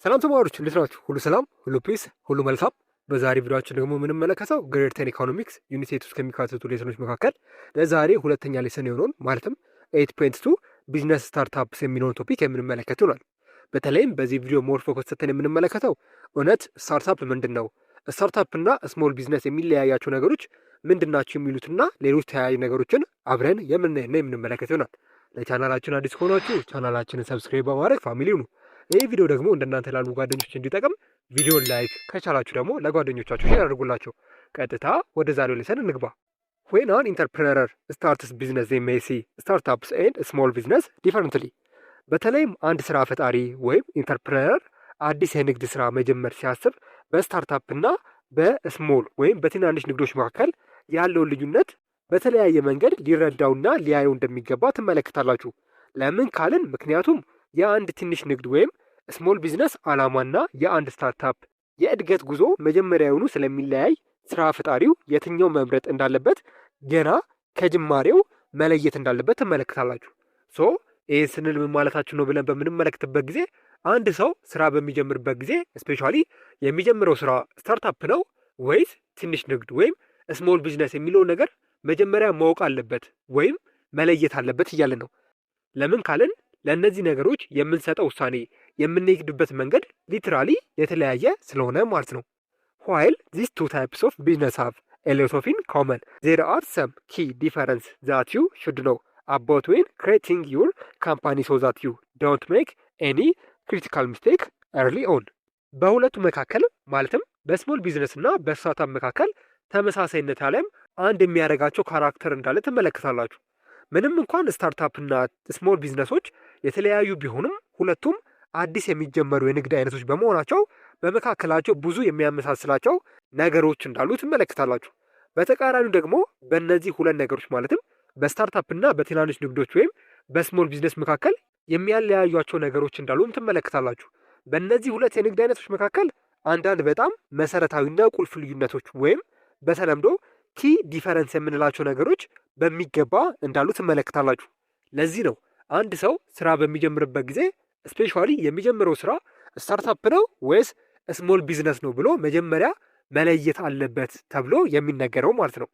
ሰላም ተማሪዎች እንዴት ናችሁ? ሁሉ ሰላም፣ ሁሉ ፒስ፣ ሁሉ መልካም። በዛሬ ቪዲዮአችን ደግሞ የምንመለከተው ግሬድ 10 ኢኮኖሚክስ ዩኒት 8 ውስጥ ከሚካተቱ ሌሰኖች መካከል ለዛሬ ሁለተኛ ሌሰን የሆነውን ማለትም 8.2 ቢዝነስ ስታርታፕስ የሚለውን ቶፒክ የምንመለከት ይሆናል። በተለይም በዚህ ቪዲዮ ሞር ፎከስ ሰጥተን የምንመለከተው እውነት ስታርታፕ ምንድን ነው፣ ስታርታፕ እና ስሞል ቢዝነስ የሚለያያቸው ነገሮች ምንድን ናቸው የሚሉትና ሌሎች ተያያዥ ነገሮችን አብረን የምናይና የምንመለከት ይሆናል። ለቻናላችን አዲስ ከሆናችሁ ቻናላችንን ሰብስክራይብ በማድረግ ፋሚሊ ሁኑ። ይህ ቪዲዮ ደግሞ እንደናንተ ላሉ ጓደኞች እንዲጠቅም ቪዲዮን ላይክ ከቻላችሁ ደግሞ ለጓደኞቻችሁ ሼር አድርጉላቸው። ቀጥታ ወደ ዛሬው ሌሰን እንግባ። When an entrepreneur starts business they may see startups and small business differently። በተለይም አንድ ስራ ፈጣሪ ወይም ኢንተርፕረነር አዲስ የንግድ ስራ መጀመር ሲያስብ በስታርታፕ እና በስሞል ወይም በትናንሽ ንግዶች መካከል ያለውን ልዩነት በተለያየ መንገድ ሊረዳውና ሊያየው እንደሚገባ ትመለከታላችሁ። ለምን ካልን ምክንያቱም የአንድ ትንሽ ንግድ ወይም ስሞል ቢዝነስ ዓላማና የአንድ ስታርታፕ የእድገት ጉዞ መጀመሪያውኑ ስለሚለያይ ስራ ፈጣሪው የትኛው መምረጥ እንዳለበት ገና ከጅማሬው መለየት እንዳለበት ትመለከታላችሁ። ይህን ስንል ምን ማለታችሁ ነው ብለን በምንመለከትበት ጊዜ አንድ ሰው ስራ በሚጀምርበት ጊዜ ስፔሻሊ የሚጀምረው ስራ ስታርታፕ ነው ወይስ ትንሽ ንግድ ወይም ስሞል ቢዝነስ የሚለውን ነገር መጀመሪያ ማወቅ አለበት ወይም መለየት አለበት እያለ ነው። ለምን ካልን ለእነዚህ ነገሮች የምንሰጠው ውሳኔ የምንሄድበት መንገድ ሊትራሊ የተለያየ ስለሆነ ማለት ነው። While these two types of business have a lot of in common, there are some key differences that you should know about when creating your company so that you don't make any critical mistake early on። በሁለቱ መካከል ማለትም በስሞል ቢዝነስ እና በስታርታፕ መካከል ተመሳሳይነት አለም አንድ የሚያደርጋቸው ካራክተር እንዳለ ትመለከታላችሁ። ምንም እንኳን ስታርታፕ እና ስሞል ቢዝነሶች የተለያዩ ቢሆኑም ሁለቱም አዲስ የሚጀመሩ የንግድ አይነቶች በመሆናቸው በመካከላቸው ብዙ የሚያመሳስላቸው ነገሮች እንዳሉ ትመለከታላችሁ። በተቃራኒው ደግሞ በእነዚህ ሁለት ነገሮች ማለትም በስታርታፕ እና በትናንሽ ንግዶች ወይም በስሞል ቢዝነስ መካከል የሚያለያዩቸው ነገሮች እንዳሉም ትመለከታላችሁ። በእነዚህ ሁለት የንግድ አይነቶች መካከል አንዳንድ በጣም መሰረታዊና ቁልፍ ልዩነቶች ወይም በተለምዶ ኪ ዲፈረንስ የምንላቸው ነገሮች በሚገባ እንዳሉ ትመለከታላችሁ። ለዚህ ነው አንድ ሰው ስራ በሚጀምርበት ጊዜ ስፔሻሊ የሚጀምረው ስራ ስታርታፕ ነው ወይስ ስሞል ቢዝነስ ነው ብሎ መጀመሪያ መለየት አለበት ተብሎ የሚነገረው ማለት ነው።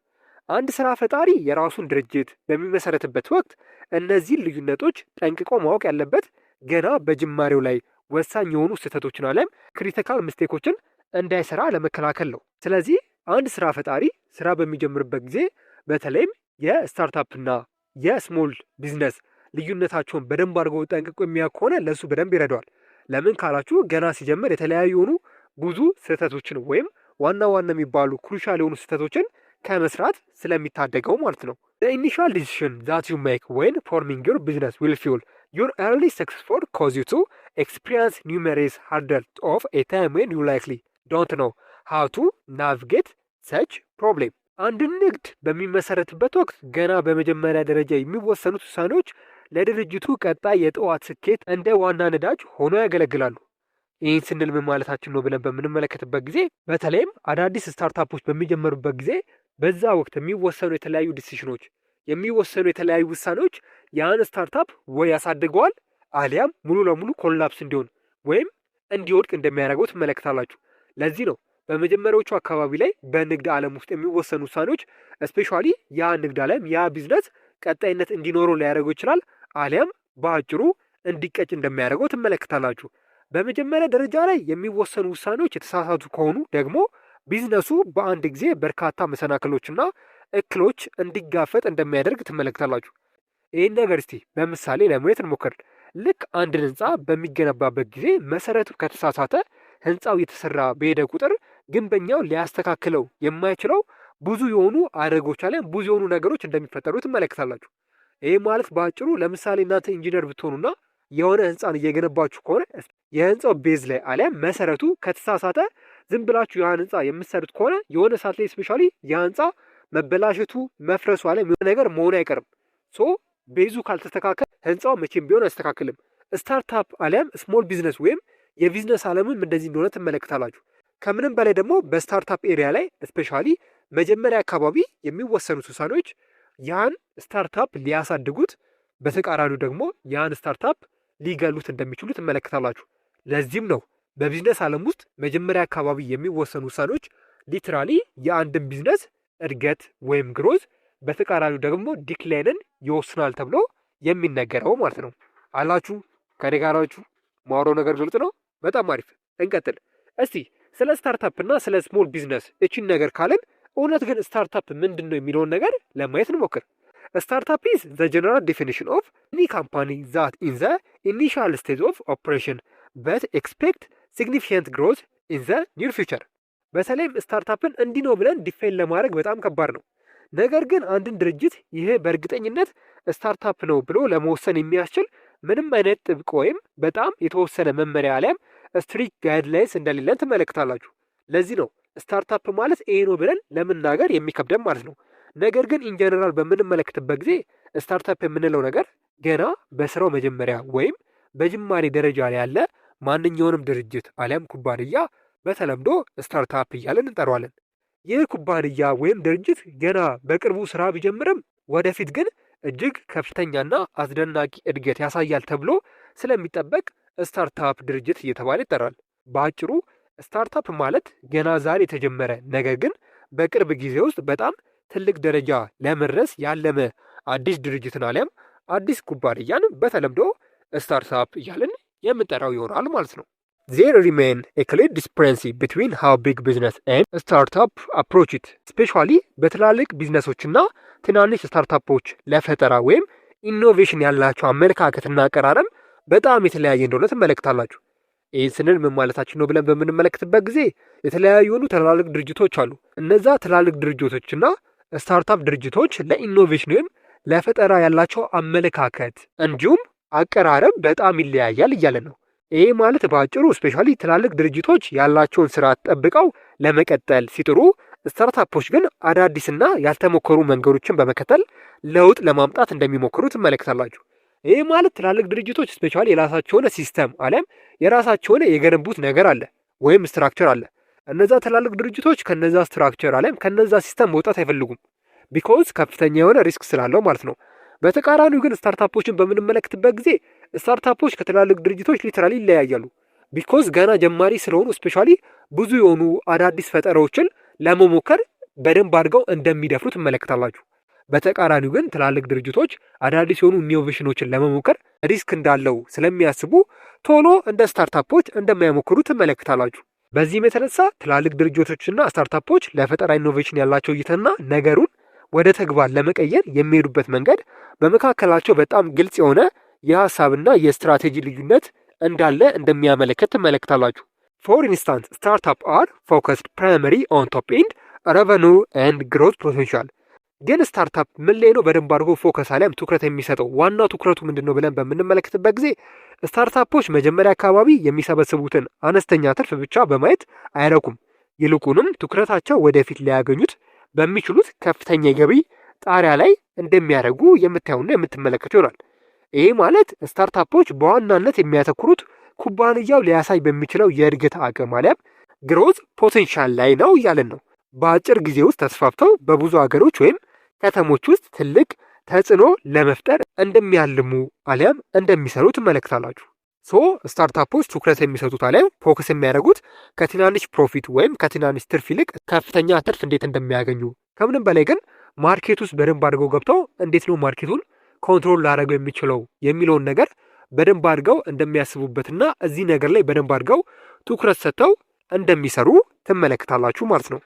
አንድ ስራ ፈጣሪ የራሱን ድርጅት በሚመሰረትበት ወቅት እነዚህን ልዩነቶች ጠንቅቆ ማወቅ ያለበት ገና በጅማሬው ላይ ወሳኝ የሆኑ ስህተቶችን አለም ክሪቲካል ምስቴኮችን እንዳይሰራ ለመከላከል ነው። ስለዚህ አንድ ስራ ፈጣሪ ስራ በሚጀምርበት ጊዜ በተለይም የስታርታፕና የስሞል ቢዝነስ ልዩነታቸውን በደንብ አድርጎ ጠንቅቆ የሚያውቅ ከሆነ ለእሱ በደንብ ይረዳዋል። ለምን ካላችሁ ገና ሲጀምር የተለያዩ የሆኑ ብዙ ስህተቶችን ወይም ዋና ዋና የሚባሉ ክሩሻል የሆኑ ስህተቶችን ከመስራት ስለሚታደገው ማለት ነው። The initial decision that you make when forming your business will fuel your early success cause you to experience numerous hurdles of a time when you likely don't know how to navigate such problem። አንድን ንግድ በሚመሰረትበት ወቅት ገና በመጀመሪያ ደረጃ የሚወሰኑት ውሳኔዎች ለድርጅቱ ቀጣይ የጠዋት ስኬት እንደ ዋና ነዳጅ ሆኖ ያገለግላሉ። ይህን ስንል ምን ማለታችን ነው ብለን በምንመለከትበት ጊዜ በተለይም አዳዲስ ስታርታፖች በሚጀመሩበት ጊዜ በዛ ወቅት የሚወሰኑ የተለያዩ ዲሲሽኖች የሚወሰኑ የተለያዩ ውሳኔዎች ያን ስታርታፕ ወይ ያሳድገዋል አሊያም ሙሉ ለሙሉ ኮላፕስ እንዲሆን ወይም እንዲወድቅ እንደሚያደርገው ትመለከታላችሁ። ለዚህ ነው በመጀመሪያዎቹ አካባቢ ላይ በንግድ ዓለም ውስጥ የሚወሰኑ ውሳኔዎች ስፔሻሊ ያ ንግድ ዓለም ያ ቢዝነስ ቀጣይነት እንዲኖረው ሊያደርገው ይችላል አሊያም በአጭሩ እንዲቀጭ እንደሚያደርገው ትመለከታላችሁ። በመጀመሪያ ደረጃ ላይ የሚወሰኑ ውሳኔዎች የተሳሳቱ ከሆኑ ደግሞ ቢዝነሱ በአንድ ጊዜ በርካታ መሰናክሎችና እክሎች እንዲጋፈጥ እንደሚያደርግ ትመለከታላችሁ። ይህን ነገር እስቲ በምሳሌ ለማየት እንሞክር። ልክ አንድን ህንፃ በሚገነባበት ጊዜ መሰረቱ ከተሳሳተ ህንፃው የተሰራ በሄደ ቁጥር ግንበኛው ሊያስተካክለው የማይችለው ብዙ የሆኑ አደጋዎች አለ ብዙ የሆኑ ነገሮች እንደሚፈጠሩ ትመለከታላችሁ። ይህ ማለት በአጭሩ ለምሳሌ እናንተ ኢንጂነር ብትሆኑና የሆነ ህንፃን እየገነባችሁ ከሆነ የህንፃው ቤዝ ላይ አሊያም መሰረቱ ከተሳሳተ ዝም ብላችሁ ያን ህንፃ የምትሰሩት ከሆነ የሆነ ሰዓት ላይ ስፔሻሊ ያ ህንፃ መበላሸቱ መፍረሱ አለ የሆነ ነገር መሆኑ አይቀርም። ቤዙ ካልተስተካከለ ህንፃው መቼም ቢሆን አያስተካክልም። ስታርታፕ አሊያም ስሞል ቢዝነስ ወይም የቢዝነስ ዓለምም እንደዚህ እንደሆነ ትመለከታላችሁ። ከምንም በላይ ደግሞ በስታርታፕ ኤሪያ ላይ ስፔሻሊ መጀመሪያ አካባቢ የሚወሰኑት ውሳኔዎች ያን ስታርታፕ ሊያሳድጉት፣ በተቃራኒው ደግሞ ያን ስታርታፕ ሊገሉት እንደሚችሉ ትመለከታላችሁ። ለዚህም ነው በቢዝነስ ዓለም ውስጥ መጀመሪያ አካባቢ የሚወሰኑ ውሳኔዎች ሊትራሊ የአንድን ቢዝነስ እድገት ወይም ግሮዝ፣ በተቃራኒው ደግሞ ዲክላይንን ይወስናል ተብሎ የሚነገረው ማለት ነው። አላችሁ ከኔ ጋር ናችሁ? ማውራው ነገር ግልጽ ነው? በጣም አሪፍ። እንቀጥል እስቲ። ስለ ስታርታፕ እና ስለ ስሞል ቢዝነስ እቺን ነገር ካለን እውነት ግን ስታርታፕ ምንድን ነው የሚለውን ነገር ለማየት እንሞክር። ስታርታፕ ኢዝ ዘ ጀነራል ዴፊኒሽን ኦፍ ኤኒ ካምፓኒ ዛት ኢን ዘ ኢኒሻል ስቴጅ ኦፍ ኦፕሬሽን በት ኤክስፔክት ሲግኒፊካንት ግሮዝ ኢን ዘ ኒር ፊውቸር። በተለይም ስታርታፕን እንዲህ ነው ብለን ዲፋይን ለማድረግ በጣም ከባድ ነው። ነገር ግን አንድን ድርጅት ይሄ በእርግጠኝነት ስታርታፕ ነው ብሎ ለመወሰን የሚያስችል ምንም አይነት ጥብቅ ወይም በጣም የተወሰነ መመሪያ አሊያም ስትሪክት ጋይድላይንስ እንደሌለን ትመለከታላችሁ። ለዚህ ነው ስታርታፕ ማለት ይሄ ነው ብለን ለመናገር የሚከብደን ማለት ነው። ነገር ግን ኢንጀነራል በምንመለከትበት ጊዜ ስታርታፕ የምንለው ነገር ገና በስራው መጀመሪያ ወይም በጅማሬ ደረጃ ላይ ያለ ማንኛውንም ድርጅት አሊያም ኩባንያ በተለምዶ ስታርታፕ እያለን እንጠራዋለን። ይህ ኩባንያ ወይም ድርጅት ገና በቅርቡ ስራ ቢጀምርም ወደፊት ግን እጅግ ከፍተኛና አስደናቂ እድገት ያሳያል ተብሎ ስለሚጠበቅ ስታርታፕ ድርጅት እየተባለ ይጠራል። በአጭሩ ስታርታፕ ማለት ገና ዛሬ የተጀመረ ነገር ግን በቅርብ ጊዜ ውስጥ በጣም ትልቅ ደረጃ ለመድረስ ያለመ አዲስ ድርጅትን አሊያም አዲስ ኩባንያን በተለምዶ ስታርታፕ እያልን የምንጠራው ይሆናል ማለት ነው። There remain a clear discrepancy between how big business and startup approach it, especially በትላልቅ ቢዝነሶችና ትናንሽ ስታርታፖች ለፈጠራ ወይም ኢኖቬሽን ያላቸው አመለካከትና አቀራረብ በጣም የተለያየ እንደሆነ ትመለከታላችሁ። ይህን ስንል ምን ማለታችን ነው ብለን በምንመለከትበት ጊዜ የተለያዩ ትላልቅ ድርጅቶች አሉ። እነዛ ትላልቅ ድርጅቶችና ስታርታፕ ድርጅቶች ለኢኖቬሽን ወይም ለፈጠራ ያላቸው አመለካከት እንዲሁም አቀራረብ በጣም ይለያያል እያለ ነው። ይሄ ማለት በአጭሩ ስፔሻሊ ትላልቅ ድርጅቶች ያላቸውን ስርዓት ጠብቀው ለመቀጠል ሲጥሩ፣ ስታርታፖች ግን አዳዲስና ያልተሞከሩ መንገዶችን በመከተል ለውጥ ለማምጣት እንደሚሞክሩ ትመለከታላችሁ። ይሄ ማለት ትላልቅ ድርጅቶች ስፔሻሊ የራሳቸውን ሲስተም አለም የራሳቸውን የገነቡት ነገር አለ ወይም ስትራክቸር አለ። እነዛ ትላልቅ ድርጅቶች ከነዛ ስትራክቸር አለም ከነዛ ሲስተም መውጣት አይፈልጉም፣ ቢኮዝ ከፍተኛ የሆነ ሪስክ ስላለው ማለት ነው። በተቃራኒው ግን ስታርታፖችን በምንመለከትበት ጊዜ ስታርታፖች ከትላልቅ ድርጅቶች ሊትራሊ ይለያያሉ። ቢኮዝ ገና ጀማሪ ስለሆኑ ስፔሻሊ ብዙ የሆኑ አዳዲስ ፈጠራዎችን ለመሞከር በደንብ አድርገው እንደሚደፍሩ ትመለከታላችሁ። በተቃራኒው ግን ትላልቅ ድርጅቶች አዳዲስ የሆኑ ኢኖቬሽኖችን ለመሞከር ሪስክ እንዳለው ስለሚያስቡ ቶሎ እንደ ስታርታፖች እንደማይሞክሩ ትመለከታላችሁ። በዚህም የተነሳ ትላልቅ ድርጅቶችና ስታርታፖች ለፈጠራ ኢኖቬሽን ያላቸው እይታና ነገሩን ወደ ተግባር ለመቀየር የሚሄዱበት መንገድ በመካከላቸው በጣም ግልጽ የሆነ የሀሳብና የስትራቴጂ ልዩነት እንዳለ እንደሚያመለክት ትመለከታላችሁ። ፎር ኢንስታንስ ስታርታፕ አር ፎከስድ ፕራይመሪ ኦን ቶፕ ኤንድ ረቨኒው ኤንድ ግሮት ፖቴንሻል። ግን ስታርታፕ ምን ላይ ነው በደንብ አድርጎ ፎከስ አሊያም ትኩረት የሚሰጠው? ዋናው ትኩረቱ ምንድን ነው ብለን በምንመለከትበት ጊዜ ስታርታፖች መጀመሪያ አካባቢ የሚሰበስቡትን አነስተኛ ትርፍ ብቻ በማየት አይረኩም። ይልቁንም ትኩረታቸው ወደፊት ሊያገኙት በሚችሉት ከፍተኛ የገቢ ጣሪያ ላይ እንደሚያደርጉ የምታዩና የምትመለከቱ ይሆናል። ይሄ ማለት ስታርታፖች በዋናነት የሚያተኩሩት ኩባንያው ሊያሳይ በሚችለው የእድገት አቅም አሊያም ግሮዝ ፖቴንሻል ላይ ነው እያለን ነው። በአጭር ጊዜ ውስጥ ተስፋፍተው በብዙ ሀገሮች ወይም ከተሞች ውስጥ ትልቅ ተጽዕኖ ለመፍጠር እንደሚያልሙ አሊያም እንደሚሰሩ ትመለከታላችሁ። ስታርታፖች ትኩረት የሚሰጡት አሊያም ፎከስ የሚያደርጉት ከትናንሽ ፕሮፊት ወይም ከትናንሽ ትርፍ ይልቅ ከፍተኛ ትርፍ እንዴት እንደሚያገኙ፣ ከምንም በላይ ግን ማርኬት ውስጥ በደንብ አድርገው ገብተው እንዴት ነው ማርኬቱን ኮንትሮል ላደረገው የሚችለው የሚለውን ነገር በደንብ አድርገው እንደሚያስቡበትና እዚህ ነገር ላይ በደንብ አድርገው ትኩረት ሰጥተው እንደሚሰሩ ትመለከታላችሁ ማለት ነው።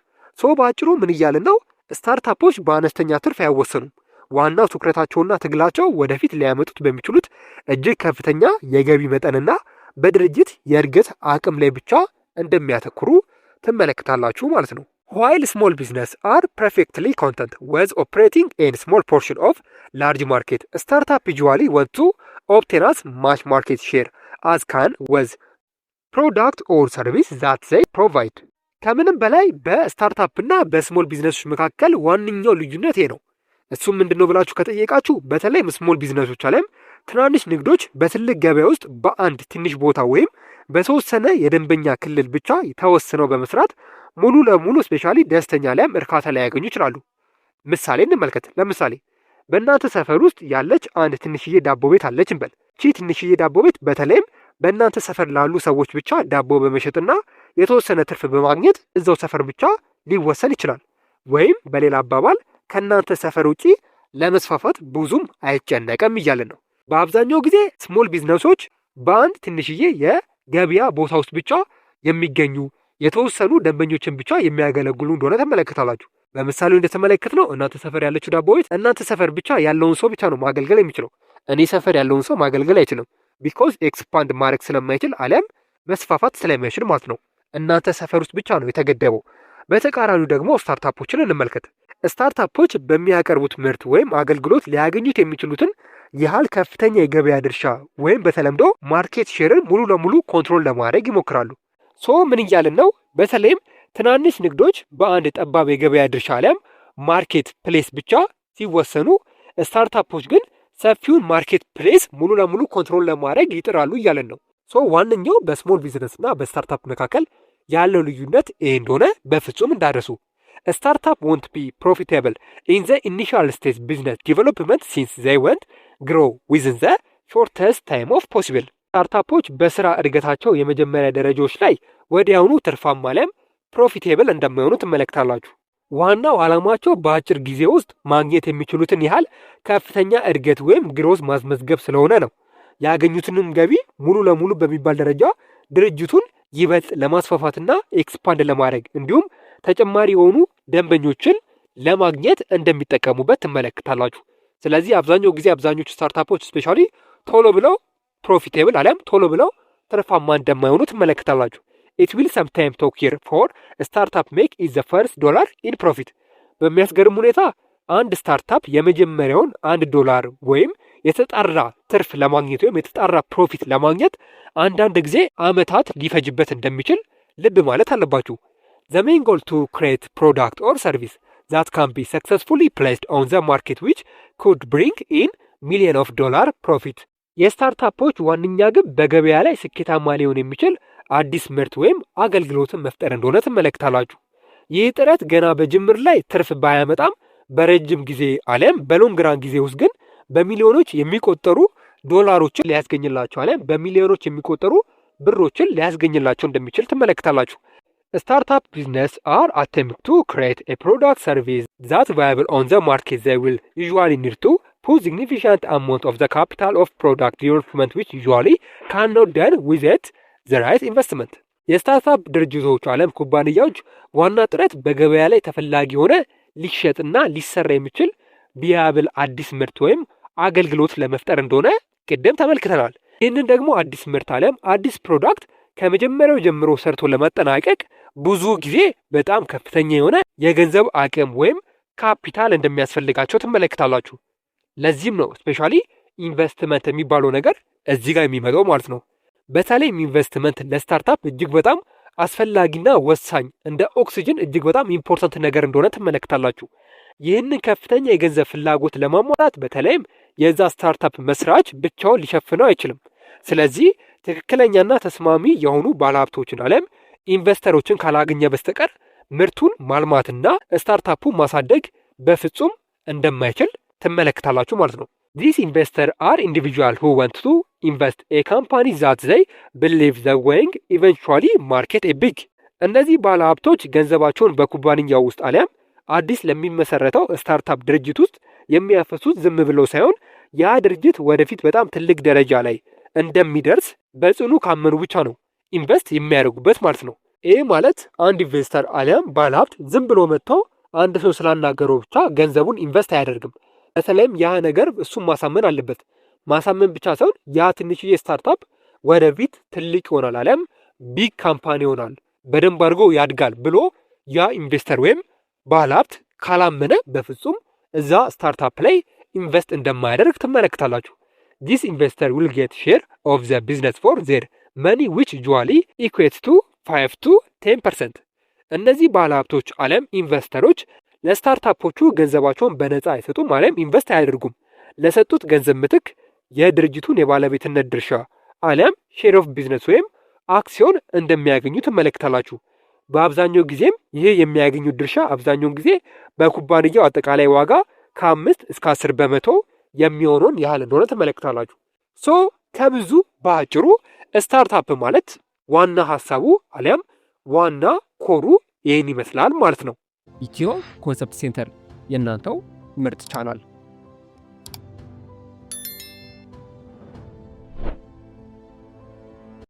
በአጭሩ ምን እያልን ነው? ስታርታፖች በአነስተኛ ትርፍ አይወሰኑም። ዋናው ትኩረታቸውና ትግላቸው ወደፊት ሊያመጡት በሚችሉት እጅግ ከፍተኛ የገቢ መጠንና በድርጅት የእድገት አቅም ላይ ብቻ እንደሚያተኩሩ ትመለከታላችሁ ማለት ነው። While small business are perfectly content with operating in small portion of large market, startup usually want to obtain as much market share as can with product or service that they provide. ከምንም በላይ በስታርታፕ እና በስሞል ቢዝነሶች መካከል ዋነኛው ልዩነት ይሄ ነው። እሱም ምንድነው ብላችሁ ከጠየቃችሁ በተለይም ስሞል ቢዝነሶች አለም ትናንሽ ንግዶች በትልቅ ገበያ ውስጥ በአንድ ትንሽ ቦታ ወይም በተወሰነ የደንበኛ ክልል ብቻ ተወስነው በመስራት ሙሉ ለሙሉ ስፔሻሊ ደስተኛ ላይም እርካታ ላይ ያገኙ ይችላሉ። ምሳሌ እንመልከት። ለምሳሌ በእናንተ ሰፈር ውስጥ ያለች አንድ ትንሽዬ ዳቦ ቤት አለች እንበል። ቺ ትንሽዬ ዳቦ ቤት በተለይም በእናንተ ሰፈር ላሉ ሰዎች ብቻ ዳቦ በመሸጥና የተወሰነ ትርፍ በማግኘት እዛው ሰፈር ብቻ ሊወሰን ይችላል። ወይም በሌላ አባባል ከእናንተ ሰፈር ውጪ ለመስፋፋት ብዙም አይጨነቅም እያለን ነው። በአብዛኛው ጊዜ ስሞል ቢዝነሶች በአንድ ትንሽዬ የገበያ ቦታ ውስጥ ብቻ የሚገኙ የተወሰኑ ደንበኞችን ብቻ የሚያገለግሉ እንደሆነ ተመለከታላችሁ። በምሳሌው እንደተመለከትነው እናንተ ሰፈር ያለችው ዳቦ ቤት እናንተ ሰፈር ብቻ ያለውን ሰው ብቻ ነው ማገልገል የሚችለው። እኔ ሰፈር ያለውን ሰው ማገልገል አይችልም። ቢኮዝ ኤክስፓንድ ማድረግ ስለማይችል አሊያም መስፋፋት ስለማይችል ማለት ነው። እናንተ ሰፈር ውስጥ ብቻ ነው የተገደበው። በተቃራኒው ደግሞ ስታርታፖችን እንመልከት። ስታርታፖች በሚያቀርቡት ምርት ወይም አገልግሎት ሊያገኙት የሚችሉትን ያህል ከፍተኛ የገበያ ድርሻ ወይም በተለምዶ ማርኬት ሼርን ሙሉ ለሙሉ ኮንትሮል ለማድረግ ይሞክራሉ። ምን እያልን ነው? በተለይም ትናንሽ ንግዶች በአንድ ጠባብ የገበያ ድርሻ አሊያም ማርኬት ፕሌስ ብቻ ሲወሰኑ፣ ስታርታፖች ግን ሰፊውን ማርኬት ፕሌስ ሙሉ ለሙሉ ኮንትሮል ለማድረግ ይጥራሉ እያለን ነው። ዋነኛው በስሞል ቢዝነስ እና በስታርታፕ መካከል ያለው ልዩነት ይሄ እንደሆነ በፍጹም እንዳረሱ። ስታርታፕ ወንት ቢ ፕሮፊታብል ኢን ዘ ኢኒሻል ስቴጅ ቢዝነስ ዲቨሎፕመንት ሲንስ ዘይ ወንት ግሮ ዊዝን ዘ ሾርተስት ታይም ኦፍ ፖሲብል። ስታርታፖች በስራ እድገታቸው የመጀመሪያ ደረጃዎች ላይ ወዲያውኑ ትርፋማ አሊያም ፕሮፊቴብል እንደማይሆኑ ትመለከታላችሁ። ዋናው ዓላማቸው በአጭር ጊዜ ውስጥ ማግኘት የሚችሉትን ያህል ከፍተኛ እድገት ወይም ግሮዝ ማስመዝገብ ስለሆነ ነው። ያገኙትንም ገቢ ሙሉ ለሙሉ በሚባል ደረጃ ድርጅቱን ይበልጥ ለማስፋፋትና ኤክስፓንድ ለማድረግ እንዲሁም ተጨማሪ የሆኑ ደንበኞችን ለማግኘት እንደሚጠቀሙበት ትመለከታላችሁ። ስለዚህ አብዛኛው ጊዜ አብዛኞቹ ስታርታፖች ስፔሻሊ ቶሎ ብለው ፕሮፊቴብል አሊያም ቶሎ ብለው ትርፋማ እንደማይሆኑ ትመለከታላችሁ። It will sometime talk here for startup make is the first dollar in profit። በሚያስገርም ሁኔታ አንድ ስታርታፕ የመጀመሪያውን $1 ወይም የተጣራ ትርፍ ለማግኘት ወይም የተጣራ ፕሮፊት ለማግኘት አንዳንድ ጊዜ አመታት ሊፈጅበት እንደሚችል ልብ ማለት አለባችሁ። The main goal to create product or service that can be successfully placed on the market which could bring in million of dollar profit። የስታርታፖች ዋነኛ ግብ በገበያ ላይ ስኬታማ ሊሆን የሚችል አዲስ ምርት ወይም አገልግሎትን መፍጠር እንደሆነ ትመለከታላችሁ። ይህ ጥረት ገና በጅምር ላይ ትርፍ ባያመጣም በረጅም ጊዜ አሊያም በሎንግ ራን ጊዜ ውስጥ ግን በሚሊዮኖች የሚቆጠሩ ዶላሮችን ሊያስገኝላቸው አሊያም በሚሊዮኖች የሚቆጠሩ ብሮችን ሊያስገኝላቸው እንደሚችል ትመለከታላችሁ። ስታርታፕ ቢዝነስ አር አቴምፕት ቱ ክሬት ኤ ፕሮዳክት ሰርቪስ ዛት ቫያብል ኦን ዘ ማርኬት ዘይ ዊል ዩዥዋሊ ኒድ ቱ put significant amount of the capital of product development which usually cannot done without the right investment። የስታርታፕ ድርጅቶች አለም ኩባንያዎች ዋና ጥረት በገበያ ላይ ተፈላጊ የሆነ ሊሸጥና ሊሰራ የሚችል ቢያብል አዲስ ምርት ወይም አገልግሎት ለመፍጠር እንደሆነ ቅድም ተመልክተናል። ይህንን ደግሞ አዲስ ምርት አለም አዲስ ፕሮዳክት ከመጀመሪያው ጀምሮ ሰርቶ ለማጠናቀቅ ብዙ ጊዜ በጣም ከፍተኛ የሆነ የገንዘብ አቅም ወይም ካፒታል እንደሚያስፈልጋቸው ትመለከታላችሁ። ለዚህም ነው ስፔሻሊ ኢንቨስትመንት የሚባለው ነገር እዚህ ጋር የሚመጣው ማለት ነው። በተለይም ኢንቨስትመንት ለስታርታፕ እጅግ በጣም አስፈላጊና ወሳኝ እንደ ኦክሲጅን እጅግ በጣም ኢምፖርታንት ነገር እንደሆነ ትመለከታላችሁ። ይህንን ከፍተኛ የገንዘብ ፍላጎት ለማሟላት በተለይም የዛ ስታርታፕ መስራች ብቻውን ሊሸፍነው አይችልም። ስለዚህ ትክክለኛና ተስማሚ የሆኑ ባለሀብቶችን አለም ኢንቨስተሮችን ካላገኘ በስተቀር ምርቱን ማልማትና ስታርታፑን ማሳደግ በፍጹም እንደማይችል ትመለከታላችሁ ማለት ነው። These investors are individuals who want to invest a company that they believe the going eventually market a big። እነዚህ ባለሀብቶች ገንዘባቸውን በኩባንያው ውስጥ አሊያም አዲስ ለሚመሰረተው ስታርታፕ ድርጅት ውስጥ የሚያፈሱት ዝም ብለው ሳይሆን ያ ድርጅት ወደፊት በጣም ትልቅ ደረጃ ላይ እንደሚደርስ በጽኑ ካመኑ ብቻ ነው ኢንቨስት የሚያደርጉበት ማለት ነው። ይህ ማለት አንድ ኢንቨስተር አሊያም ባለሀብት ዝም ብሎ መጥቶ አንድ ሰው ስላናገረው ብቻ ገንዘቡን ኢንቨስት አያደርግም። በተለይም ያ ነገር እሱም ማሳመን አለበት። ማሳመን ብቻ ሳይሆን ያ ትንሽዬ ስታርታፕ ወደፊት ትልቅ ይሆናል አሊያም ቢግ ካምፓኒ ይሆናል፣ በደንብ አድርጎ ያድጋል ብሎ ያ ኢንቨስተር ወይም ባለሀብት ካላመነ በፍጹም እዛ ስታርታፕ ላይ ኢንቨስት እንደማያደርግ ትመለከታላችሁ። This investor will get share of the business for their money which usually equates to 5 to 10%። እነዚህ ባለሀብቶች አለም ኢንቨስተሮች ለስታርታፖቹ ገንዘባቸውን በነፃ አይሰጡም አለም ኢንቨስት አያደርጉም። ለሰጡት ገንዘብ ምትክ የድርጅቱን የባለቤትነት ድርሻ አለም ሼር ኦፍ ቢዝነስ ወይም አክሲዮን እንደሚያገኙ ትመለከታላችሁ። በአብዛኛው ጊዜም ይህ የሚያገኙት ድርሻ አብዛኛውን ጊዜ በኩባንያው አጠቃላይ ዋጋ ከ5 እስከ 10% የሚሆነውን ያህል እንደሆነ ትመለከታላችሁ። ከብዙ በአጭሩ ስታርታፕ ማለት ዋና ሀሳቡ አሊያም ዋና ኮሩ ይህን ይመስላል ማለት ነው። ኢትዮ ኮንሰፕት ሴንተር የእናንተው ምርጥ ቻናል